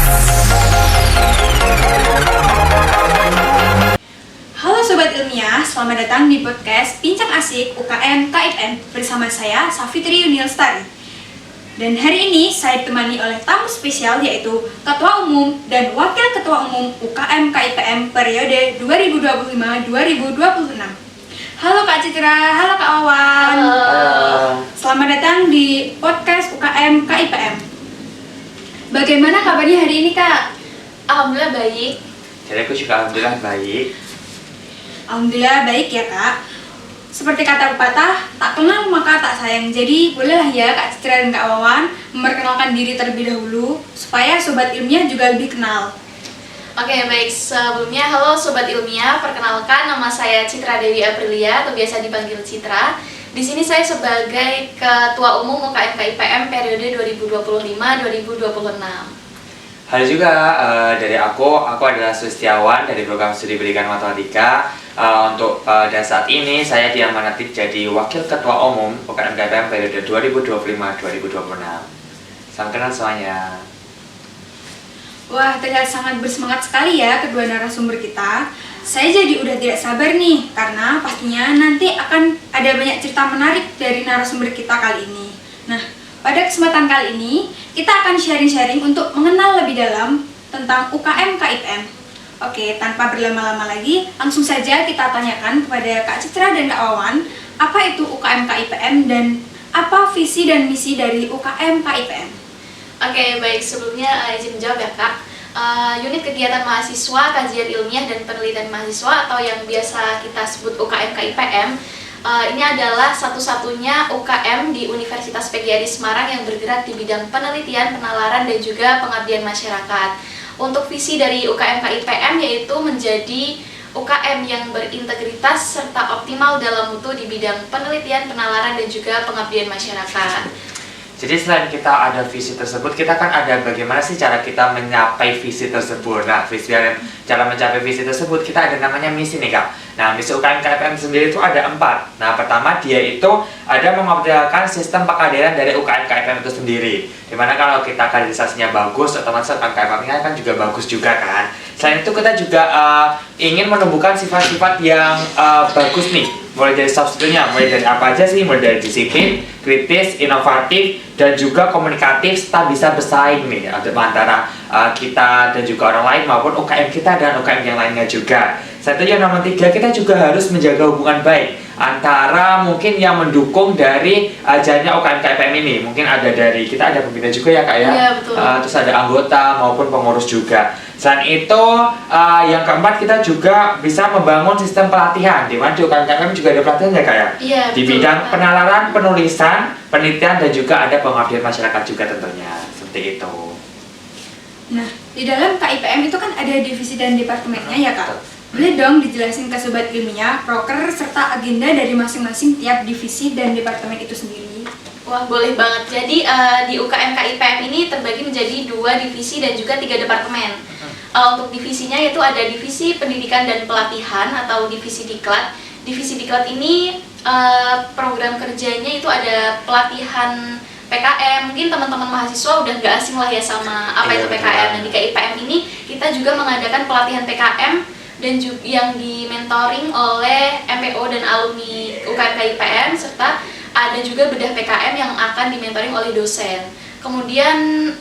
Halo Sobat Ilmiah, selamat datang di podcast Bincang Asik UKM KIPM bersama saya Safitri Yuniel Lestari. Dan hari ini saya ditemani oleh tamu spesial yaitu Ketua Umum dan Wakil Ketua Umum UKM KIPM periode 2025-2026. Halo Kak Citra, halo Kak Wawan. Halo. Selamat datang di podcast UKM KIPM. Bagaimana kabarnya hari ini Kak? Alhamdulillah baik. Jadi aku juga alhamdulillah baik. Alhamdulillah baik ya Kak. Seperti kata pepatah, tak kenal maka tak sayang. Jadi bolehlah ya Kak Citra dan Kak Wawan memperkenalkan diri terlebih dahulu supaya Sobat Ilmiah juga lebih kenal. Oke, baik. Sebelumnya, halo Sobat Ilmiah. Perkenalkan, nama saya Citra Dewi Aprilia atau biasa dipanggil Citra. Di sini saya sebagai Ketua Umum UKM KIPM periode 2025-2026. Halo juga, dari aku adalah Sustiawan dari program studi pendidikan matematika. Untuk pada saat ini saya diamanati jadi Wakil Ketua Umum UKM KIPM periode 2025-2026. Salam kenal semuanya. Wah, terlihat sangat bersemangat sekali ya kedua narasumber kita. Saya jadi udah tidak sabar nih, karena pastinya nanti akan ada banyak cerita menarik dari narasumber kita kali ini. Nah, pada kesempatan kali ini, kita akan sharing-sharing untuk mengenal lebih dalam tentang UKM KIPM. Oke, tanpa berlama-lama lagi, langsung saja kita tanyakan kepada Kak Citra dan Kak Wawan, apa itu UKM KIPM dan apa visi dan misi dari UKM KIPM? Oke, baik. Sebelumnya izin menjawab ya Kak. Unit Kegiatan Mahasiswa, Kajian Ilmiah dan Penelitian Mahasiswa atau yang biasa kita sebut UKM KIPM, ini adalah satu-satunya UKM di Universitas PGRI Semarang yang bergerak di bidang penelitian, penalaran, dan juga pengabdian masyarakat. Untuk visi dari UKM KIPM yaitu menjadi UKM yang berintegritas serta optimal dalam mutu di bidang penelitian, penalaran, dan juga pengabdian masyarakat. Jadi selain kita ada visi tersebut, kita kan ada bagaimana sih cara kita mencapai visi tersebut. Nah, visi dan cara mencapai visi tersebut kita ada namanya misi nih Kak. Nah, misi UKM KIPM sendiri itu ada 4. Nah, pertama dia itu ada mengoptimalkan sistem pengkaderan dari UKM KIPM itu sendiri. Dimana kalau kita kaderisasinya bagus, otomatis UKM KIPM kan juga bagus juga kan. Selain itu kita juga ingin menumbuhkan sifat-sifat yang bagus nih. Mulai dari soft skill-nya, mulai dari apa aja sih? Mulai dari disiplin, kritis, inovatif, dan juga komunikatif serta bisa bersaing nih antara kita dan juga orang lain maupun UKM kita dan UKM yang lainnya juga. Satu yang nomor 3, kita juga harus menjaga hubungan baik antara mungkin yang mendukung dari ajarnya UKM KIPM ini. Mungkin ada dari kita ada pembina juga ya Kak ya. Iya, betul. Terus ada anggota maupun pengurus juga. Selain itu, yang keempat kita juga bisa membangun sistem pelatihan. Di mana di UKM KIPM juga ada pelatihan ya Kak ya? Iya, Di betul, bidang Kak. penalaran, penulisan, penelitian, dan juga ada pengabdian masyarakat juga tentunya. Seperti itu. Nah, di dalam KIPM itu kan ada divisi dan departemennya ya Kak? Boleh dong dijelasin ke Sobat Ilmiah, proker, serta agenda dari masing-masing tiap divisi dan departemen itu sendiri? Wah, boleh banget. Jadi di UKM KIPM ini terbagi menjadi 2 divisi dan juga 3 departemen. Untuk divisinya yaitu ada divisi pendidikan dan pelatihan atau divisi diklat. Divisi diklat ini program kerjanya itu ada pelatihan PKM. Mungkin teman-teman mahasiswa udah nggak asing lah ya sama apa itu PKM. Dan di KIPM ini kita juga mengadakan pelatihan PKM dan juga yang di-mentoring oleh MPO dan alumni UKM KIPM, serta ada juga bedah PKM yang akan di-mentoring oleh dosen. Kemudian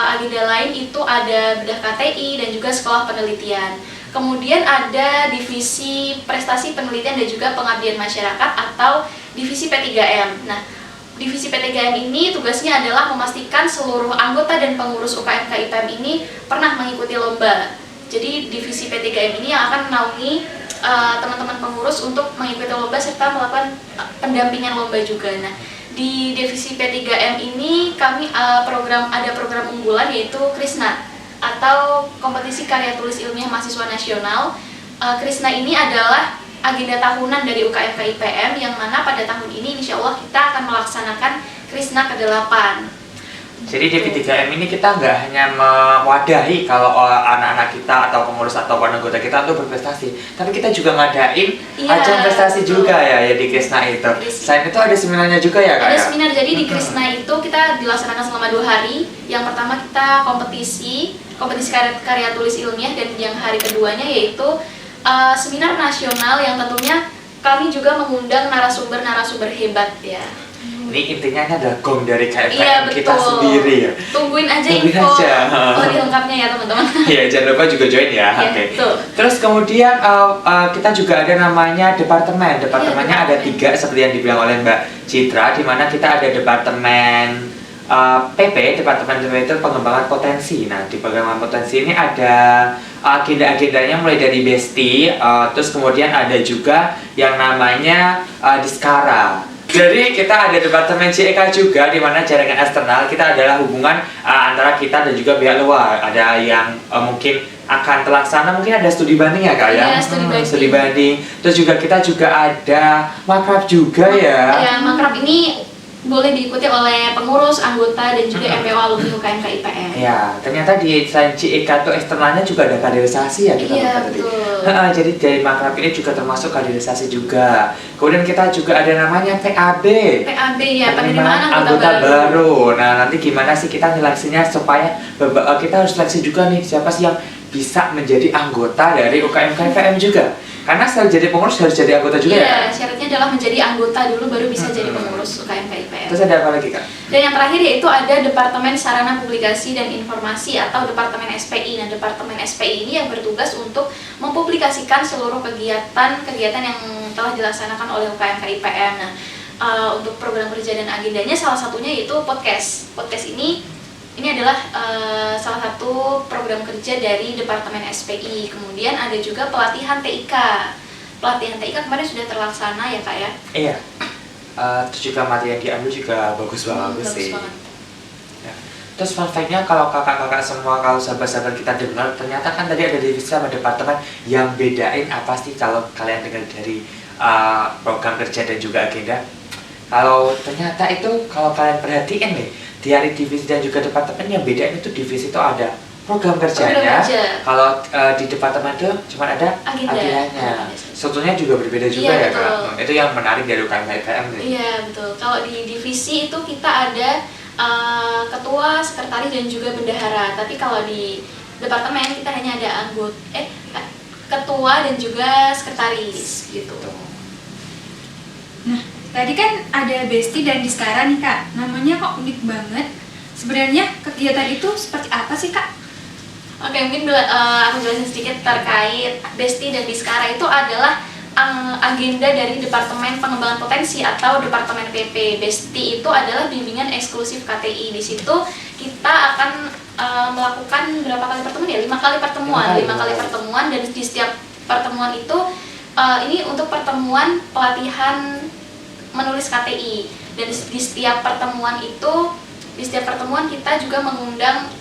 agenda lain itu ada bedah KTI dan juga sekolah penelitian. Kemudian ada divisi prestasi penelitian dan juga pengabdian masyarakat atau divisi P3M. Nah, divisi P3M ini tugasnya adalah memastikan seluruh anggota dan pengurus UKM KIPM ini pernah mengikuti lomba. Jadi divisi P3M ini yang akan menaungi teman-teman pengurus untuk mengikuti lomba serta melakukan pendampingan lomba juga. Nah, di divisi P3M ini kami ada program unggulan yaitu Krisna atau Kompetisi Karya Tulis Ilmiah Mahasiswa Nasional. Krisna ini adalah agenda tahunan dari UKM KIPM yang mana pada tahun ini insya Allah kita akan melaksanakan Krisna ke-8. Jadi di P3M ini kita nggak hanya mewadahi kalau anak-anak kita atau pengurus atau anggota kita untuk berprestasi, tapi kita juga ngadain ajang prestasi juga ya di Krisna itu. Selain itu ada seminarnya juga ya Kak? Ada seminar, jadi di Krisna itu kita dilaksanakan selama 2 hari. Yang pertama kita kompetisi kompetisi karya tulis ilmiah, dan yang hari keduanya yaitu seminar nasional yang tentunya kami juga mengundang narasumber-narasumber hebat ya. Ini intinya ini adalah gong dari KFM Iya, kita betul. sendiri ya. Tungguin aja Tungguin info aja. lebih lengkapnya ya teman-teman. Iya, jangan lupa juga join ya. Iya, Oke. betul. Terus kemudian kita juga ada namanya departemen. Departemennya ada departemen. 3 seperti yang dibilang oleh Mbak Citra, di mana kita ada departemen PP, Departemen itu pengembangan potensi. Nah, di pengembangan potensi ini ada agenda-agendanya mulai dari Besti, terus kemudian ada juga yang namanya Diskara. Jadi kita ada departemen JEK juga, di mana jaringan eksternal kita adalah hubungan antara kita dan juga pihak luar. Ada yang mungkin akan terlaksana, mungkin ada studi banding ya kak ya? Iya, studi banding. Studi banding. Terus juga kita juga ada makrab juga ya. Ya, makrab ini boleh diikuti oleh pengurus, anggota, dan juga MPO alumni UKM KIPM. Ya, ternyata di selain JEK itu eksternalnya juga ada kaderisasi ya kita Iya, buka tadi. betul. Jadi dari makrab ini juga termasuk kaderisasi juga. Kemudian kita juga ada namanya PAB. PAB ya, penerimaan anggota baru. baru. Nah, nanti gimana sih kita nyeleksinya supaya kita harus seleksi juga nih siapa sih yang bisa menjadi anggota dari UKM KIPM juga. Karena setelah jadi pengurus harus jadi anggota juga Iya, ya. syaratnya adalah menjadi anggota dulu baru bisa jadi pengurus UKM KIPM. Terus ada apa lagi kak? Dan yang terakhir yaitu ada Departemen Sarana Publikasi dan Informasi atau Departemen SPI. Nah, Departemen SPI ini yang bertugas untuk mempublikasikan seluruh kegiatan yang telah dilaksanakan oleh UKM KIPM. Nah, untuk program kerja dan agendanya salah satunya yaitu podcast. Podcast ini adalah salah satu program kerja dari Departemen SPI. Kemudian ada juga pelatihan TIK. Pelatihan TIK kemarin sudah terlaksana ya kak ya? Iya. Terus juga materi yang diambil juga bagus sih. banget. Ya. Terus fun fact-nya kalau kakak-kakak semua, kalau sahabat-sahabat kita dengar, ternyata kan tadi ada divisi sama departemen yang bedain apa sih kalau kalian dengar dari program kerja dan juga agenda. Kalau ternyata itu kalau kalian perhatiin nih, di hari divisi dan juga departemen yang bedain itu divisi itu ada program kerjanya. Kalau di departemen itu cuma ada agendanya. Strukturnya juga berbeda juga Iya, ya betul. kak. Itu yang menarik dari UKM KIPM nih. Iya betul. Kalau di divisi itu kita ada ketua, sekretaris dan juga bendahara. Tapi kalau di departemen kita hanya ada ketua dan juga sekretaris gitu. Nah, tadi kan ada Besti dan Diskara nih kak. Namanya kok unik banget. Sebenarnya kegiatan itu seperti apa sih kak? Oke, mungkin aku jelasin sedikit terkait Besti dan Diskara. Itu adalah agenda dari Departemen Pengembangan Potensi atau Departemen PP. Besti itu adalah bimbingan eksklusif KTI. Di situ kita akan melakukan berapa kali pertemuan ya? 5 kali pertemuan. 5 kali pertemuan, dan di setiap pertemuan itu ini untuk pertemuan pelatihan menulis KTI. Dan di setiap pertemuan kita juga mengundang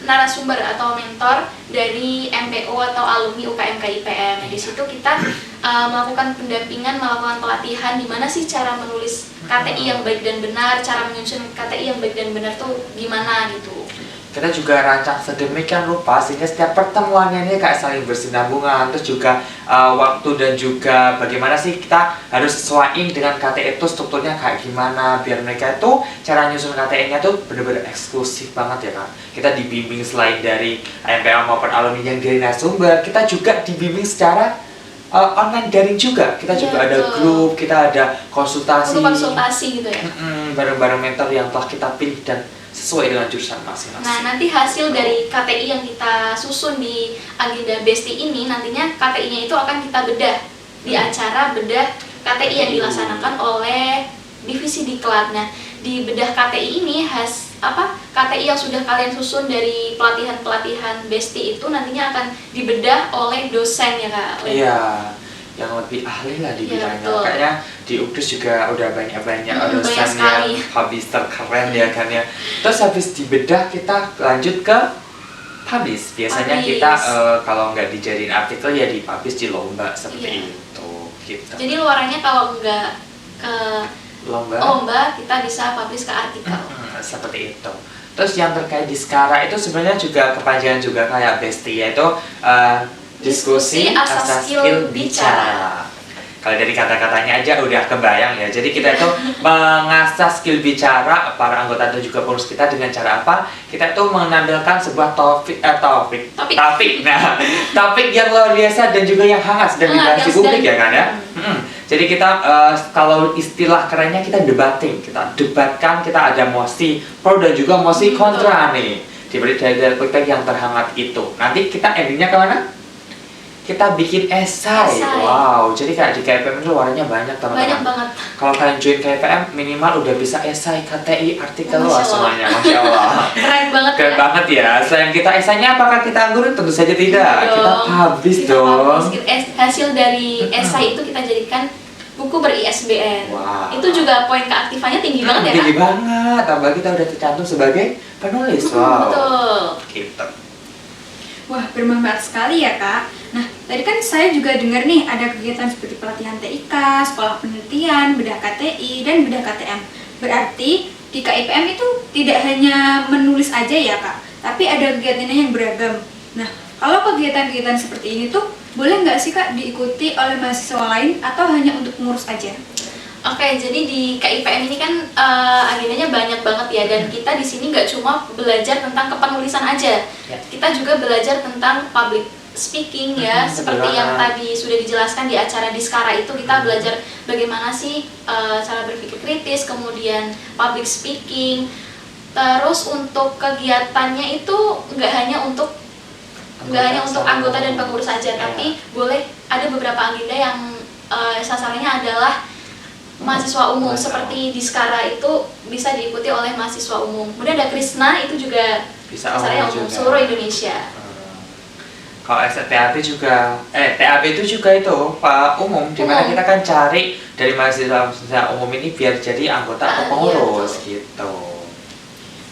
narasumber atau mentor dari MPO atau alumni UKM KIPM. Di situ kita melakukan pendampingan, melakukan pelatihan di mana sih cara menulis KTI yang baik dan benar, cara menyusun KTI yang baik dan benar tuh gimana gitu. Kita juga rancang sedemikian rupa sehingga setiap pertemuannya ini kayak saling bersinambungan. Terus juga waktu dan juga bagaimana sih kita harus sesuaiin dengan KTI itu strukturnya kayak gimana biar mereka itu cara nyusun KTI-nya tuh bener-bener eksklusif banget ya kak. Kita dibimbing selain dari MPO maupun alumni yang dari narasumber, kita juga dibimbing secara online daring juga. Kita juga Iya, ada betul. grup, kita ada konsultasi. Untuk konsultasi gitu ya. Bareng-bareng mentor yang telah kita pilih dan sesuai dengan jurusan masing-masing. Nah, nanti hasil dari KTI yang kita susun di agenda Besti ini, nantinya KTI-nya itu akan kita bedah di acara bedah KTI yang dilaksanakan oleh divisi Diklat. Nah, di bedah KTI ini KTI yang sudah kalian susun dari pelatihan-pelatihan Besti itu nantinya akan dibedah oleh dosen ya kak. Iya, yang lebih ahli lah di Iya, bidangnya. betul. Kayaknya di UKDUS juga udah banyak banyak dosen yang sekali. habis terkeren ya kan ya. Terus habis dibedah kita lanjut ke publish. Biasanya Publish. kita kalau nggak dijadiin artikel ya dipublish di lomba seperti Iya. itu gitu. Jadi luarannya kalau nggak ke Lomba kita bisa publish ke artikel. seperti itu. Terus yang terkait Diskara itu sebenarnya juga kepanjangan juga kayak Besti, yaitu diskusi asas skill bicara. Kalau dari kata-katanya aja udah kebayang ya. Jadi kita itu mengasah skill bicara para anggota dan juga pengurus kita dengan cara apa? Kita itu menampilkan sebuah topik. Nah, topik yang luar biasa dan juga yang hangat sedang dibahas di publik ya kan ya. Jadi kita kalau istilah kerennya kita debating, kita debatkan, kita ada mosi pro dan juga mosi kontra nih. Diberi dari topik yang terhangat itu. Nanti kita endingnya kemana? Kita bikin esai. Wow, jadi kayak di KIPM itu warnanya banyak teman-teman. Banyak banget. Kalau kalian join KIPM minimal udah bisa esai, KTI, artikel luas semuanya. Masya Allah. Keren banget. Keren banget ya. Selain kita esainya, apakah kita anggur? Tentu saja tidak. Kita publish Kita dong. Hasil dari esai itu kita jadikan buku ber-ISBN. Wow. Itu juga poin keaktifannya tinggi banget ya kan? Tinggi banget. Apalagi kita udah tercantum sebagai penulis. Wow. Betul. Gitu. Wah, bermanfaat sekali ya Kak. Nah, tadi kan saya juga dengar nih ada kegiatan seperti pelatihan TIK, sekolah penelitian, bedah KTI, dan bedah KTM. Berarti di KIPM itu tidak hanya menulis aja ya Kak, tapi ada kegiatannya yang beragam. Nah, kalau kegiatan-kegiatan seperti ini tuh boleh nggak sih Kak diikuti oleh mahasiswa lain atau hanya untuk pengurus aja? Oke, jadi di KIPM ini kan agendanya banyak banget ya, dan kita di sini nggak cuma belajar tentang kepenulisan aja, kita juga belajar tentang public speaking ya, seperti yang tadi sudah dijelaskan di acara Diskara itu kita belajar bagaimana sih cara berpikir kritis, kemudian public speaking. Terus untuk kegiatannya itu nggak hanya untuk anggota dan pengurus saja, tapi boleh ada beberapa agenda yang sasarannya adalah mahasiswa umum, seperti Diskara itu bisa diikuti oleh mahasiswa umum. Kemudian ada Krishna itu juga sasarannya umum seluruh Indonesia. Kalau TAB juga, TAB itu juga itu Pak umum, dimana kita kan cari dari mahasiswa umum ini biar jadi anggota atau pengurus gitu.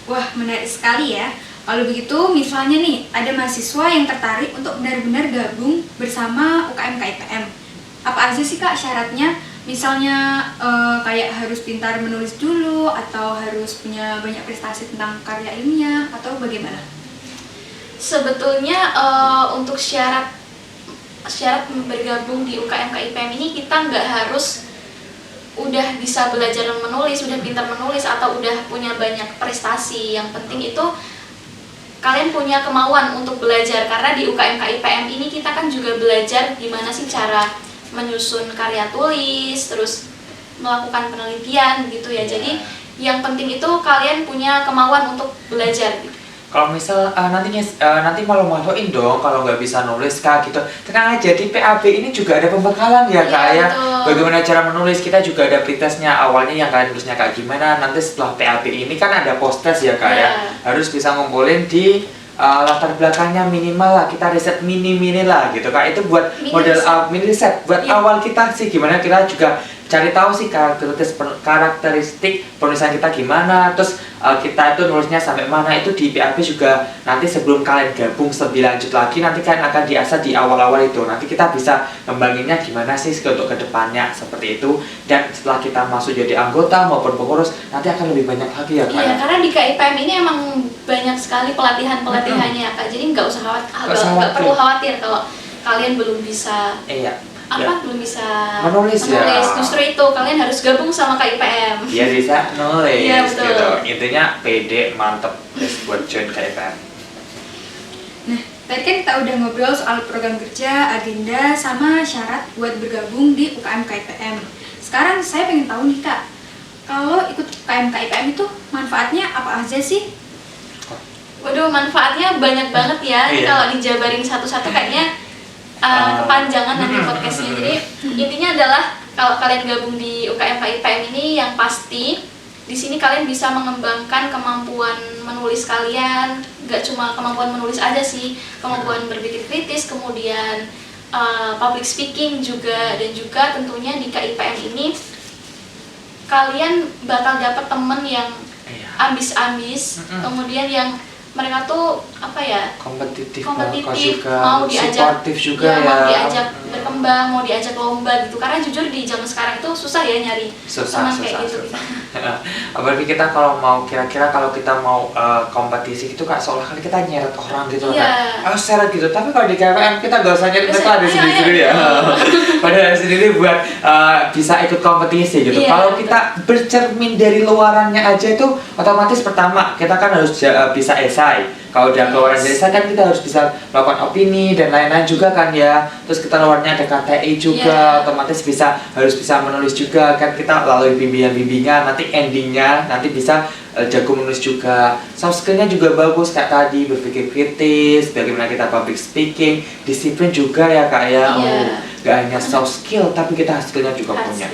Wah, menarik sekali ya. Kalau begitu, misalnya nih, ada mahasiswa yang tertarik untuk benar-benar gabung bersama UKM KIPM. Apa aja sih Kak syaratnya? Misalnya kayak harus pintar menulis dulu, atau harus punya banyak prestasi tentang karya ilmiah, atau bagaimana? Sebetulnya untuk syarat bergabung di UKM KIPM ini kita nggak harus udah bisa belajar menulis, udah pintar menulis, atau udah punya banyak prestasi. Yang penting itu kalian punya kemauan untuk belajar, karena di UKM KIPM ini kita kan juga belajar gimana sih cara menyusun karya tulis, terus melakukan penelitian gitu ya. Jadi yang penting itu kalian punya kemauan untuk belajar. Kalau misal nanti malu-maluin dong kalau nggak bisa nulis Kak gitu. Tenang aja, di PAB ini juga ada pembekalan ya Kak ya. Bagaimana cara menulis, kita juga ada pretestnya. Awalnya yang kalian nulisnya kayak gimana, nanti setelah PAB ini kan ada post-test ya Kak ya. Harus bisa ngumpulin di latar belakangnya minimal lah, kita riset mini lah gitu Kak. Itu buat model mini riset buat awal kita sih, gimana kita juga cari tahu sih karakteristik penulisan kita gimana, terus kita itu nulisnya sampai mana. Itu di PAB juga nanti sebelum kalian gabung lebih lanjut lagi, nanti kalian akan diasah di awal-awal itu. Nanti kita bisa membanginnya gimana sih untuk kedepannya seperti itu. Dan setelah kita masuk jadi anggota maupun pengurus, nanti akan lebih banyak lagi ya Kak. Iya, karena di KIPM ini emang banyak sekali pelatihannya Kak. Jadi nggak perlu khawatir kalau kalian belum bisa belum bisa menulis ya. Justru itu kalian harus gabung sama KIPM. Iya, bisa nulis. Iya, betul. Gitu. Intinya pede, mantep buat join KIPM. Nah, tadi kan kita udah ngobrol soal program kerja, agenda, sama syarat buat bergabung di UKM KIPM. Sekarang saya pengen tahu nih Kak, kalau ikut UKM KIPM itu manfaatnya apa aja sih? Waduh, manfaatnya banyak banget ya. Kalau dijabarin satu-satu kayaknya kepanjangan nanti podcastnya. Jadi intinya adalah kalau kalian gabung di UKM KIPM ini, yang pasti di sini kalian bisa mengembangkan kemampuan menulis kalian. Gak cuma kemampuan menulis aja sih, kemampuan berpikir kritis, kemudian public speaking juga. Dan juga tentunya di KIPM ini kalian bakal dapat temen yang ambis-ambis, kemudian yang mereka tuh apa ya, kompetitif, kompetitif, juga, mau diajak, suportif juga mau diajak berkembang, mau diajak lomba gitu. Karena jujur di zaman sekarang itu susah ya nyari teman kayak gitu. Apalagi kita kalau mau kira-kira kalau kita mau kompetisi itu Kak, seolah kali kita nyeret orang gitu loh Kak. Seret gitu. Tapi kalau di KPM kita gak usah nyeret, kita ada sendiri-sendiri ya. Padahal sendiri buat bisa ikut kompetisi gitu. Kalau kita bercermin dari luarannya aja itu otomatis pertama kita kan harus bisa esai. Kalau udah keluar dari esai kan kita harus bisa melakukan opini dan lain-lain juga kan ya. Terus kita luarnya ada KTI juga, otomatis harus bisa menulis juga kan, kita lalui bimbingan nanti endingnya nanti bisa jago menulis juga. Soft skillnya juga bagus kayak tadi, berpikir kritis, bagaimana kita public speaking, disiplin juga ya Kak ya. Gak hanya soft skill tapi kita skillnya juga punya.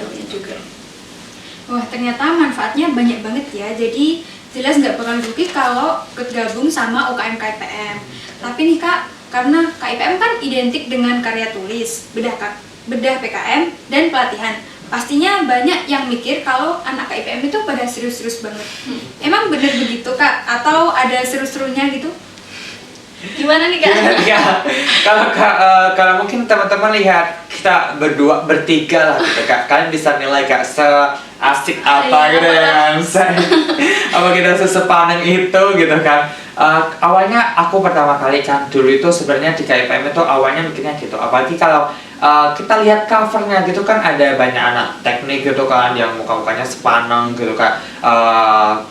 Wah, ternyata manfaatnya banyak banget ya. Jadi jelas nggak bakal rugi kalau bergabung sama UKM KIPM. Tapi nih Kak, karena KIPM kan identik dengan karya tulis, bedah PKM, dan pelatihan. Pastinya banyak yang mikir kalau anak KIPM itu pada serius-serius banget. Emang bener begitu Kak? Atau ada seru-serunya gitu? Gimana nih Kak? Kalau mungkin teman-teman lihat kita bertiga lah gitu Kak, kalian bisa nilai Kak asik apa gitu ya kan, apa kita sesepaneng itu gitu kan. Awalnya aku pertama kali kan dulu itu sebenarnya di KIPM itu awalnya mikirnya gitu, apalagi kalau kita lihat covernya gitu kan ada banyak anak teknik gitu kan yang muka-mukanya sepaneng gitu kan.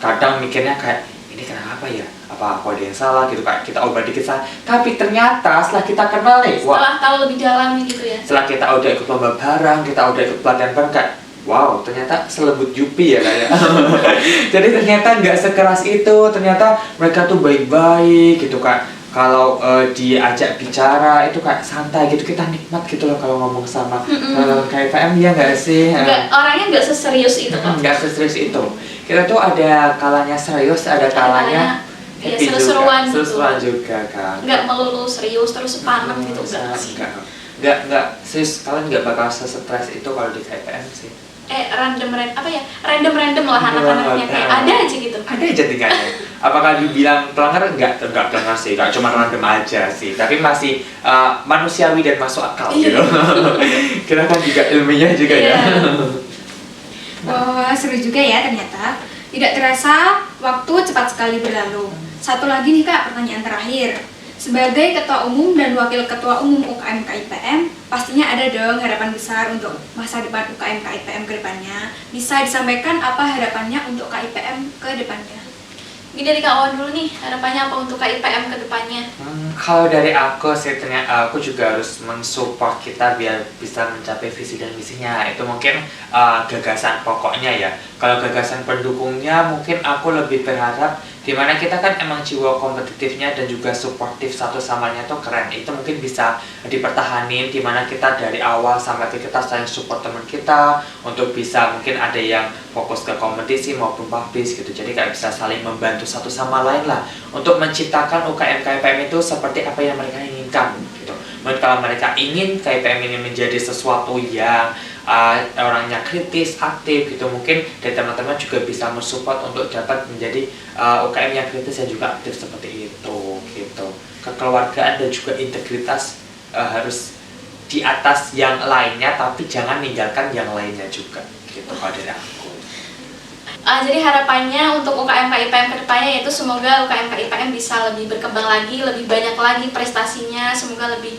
Kadang mikirnya kayak ini kenapa ya, apa ada yang salah gitu Kak, kita ubah dikit salah. Tapi ternyata setelah kita kenal nih, setelah tahu lebih dalam gitu ya, setelah kita udah ikut lomba bareng, kita udah ikut pelatihan bareng Kak, wow, ternyata selembut Yupi ya kayak. Jadi ternyata nggak sekeras itu, ternyata mereka tuh baik-baik gitu Kak. Kalau diajak bicara itu kayak santai gitu, kita nikmat gitu loh kalau ngomong sama KIPM, ya nggak sih? Orangnya nggak seserius itu Kak. Nggak seserius itu. Kita tuh ada kalanya serius, ada kalanya happy seru-seruan juga, seru-seruan juga kan. Nggak melulu serius terus sepaneng gitu nggak serius, kalian nggak bakal stres itu kalau di KIPM sih. Random lah anak-anaknya, kayak ada aja gitu. Ada aja tingkahnya. Apakah dibilang pelanggar? Enggak pelanggar sih, enggak, cuma random aja sih. Tapi masih manusiawi dan masuk akal gitu. Kita kan juga ilmiah juga ya. Wah, seru juga ya ternyata. Tidak terasa waktu cepat sekali berlalu. Satu lagi nih Kak, pertanyaan terakhir. Sebagai Ketua Umum dan Wakil Ketua Umum UKM KIPM, pastinya ada dong harapan besar untuk masa depan UKM KIPM ke depannya. Bisa disampaikan apa harapannya untuk KIPM ke depannya? Ini dari Kak Wawan dulu nih, harapannya apa untuk KIPM ke depannya? Kalau dari aku sih, ternyata aku juga harus mensupport kita biar bisa mencapai visi dan misinya. Itu mungkin gagasan pokoknya ya. Kalau gagasan pendukungnya mungkin aku lebih berharap dimana kita kan emang jiwa kompetitifnya dan juga suportif satu sama lainnya tuh keren. Itu mungkin bisa dipertahanin dimana kita dari awal sampai kita saling support teman kita untuk bisa mungkin ada yang fokus ke kompetisi maupun publis gitu. Jadi kayak bisa saling membantu satu sama lain lah untuk menciptakan UKM KIPM itu seperti apa yang mereka inginkan gitu. Mungkin kalau mereka ingin KIPM ini menjadi sesuatu yang orangnya kritis, aktif gitu, mungkin dari teman-teman juga bisa mensupport untuk dapat menjadi UKM yang kritis dan juga aktif seperti itu gitu. Kekeluargaan dan juga integritas harus di atas yang lainnya, tapi jangan ninggalkan yang lainnya juga gitu kalau dari aku. Jadi harapannya untuk UKM KIPM kedepannya yaitu semoga UKM KIPM bisa lebih berkembang lagi, lebih banyak lagi prestasinya, semoga lebih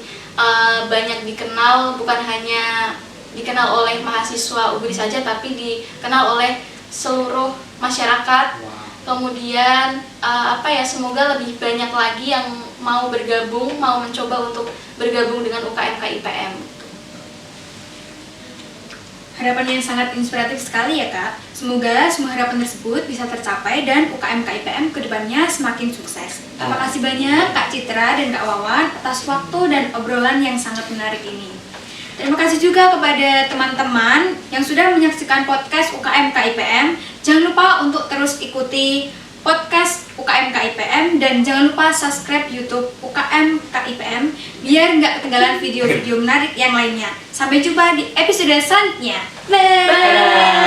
banyak dikenal, bukan hanya dikenal oleh mahasiswa UGRI saja, tapi dikenal oleh seluruh masyarakat. Kemudian semoga lebih banyak lagi yang mau bergabung, mau mencoba untuk bergabung dengan UKM KIPM. Harapan yang sangat inspiratif sekali ya Kak. Semoga semua harapan tersebut bisa tercapai dan UKM KIPM kedepannya semakin sukses. Terima kasih banyak Kak Citra dan Kak Wawan atas waktu dan obrolan yang sangat menarik ini. Terima kasih juga kepada teman-teman yang sudah menyaksikan podcast UKM KIPM. Jangan lupa untuk terus ikuti podcast UKM KIPM dan jangan lupa subscribe YouTube UKM KIPM biar nggak ketinggalan video-video menarik yang lainnya. Sampai jumpa di episode selanjutnya. Bye!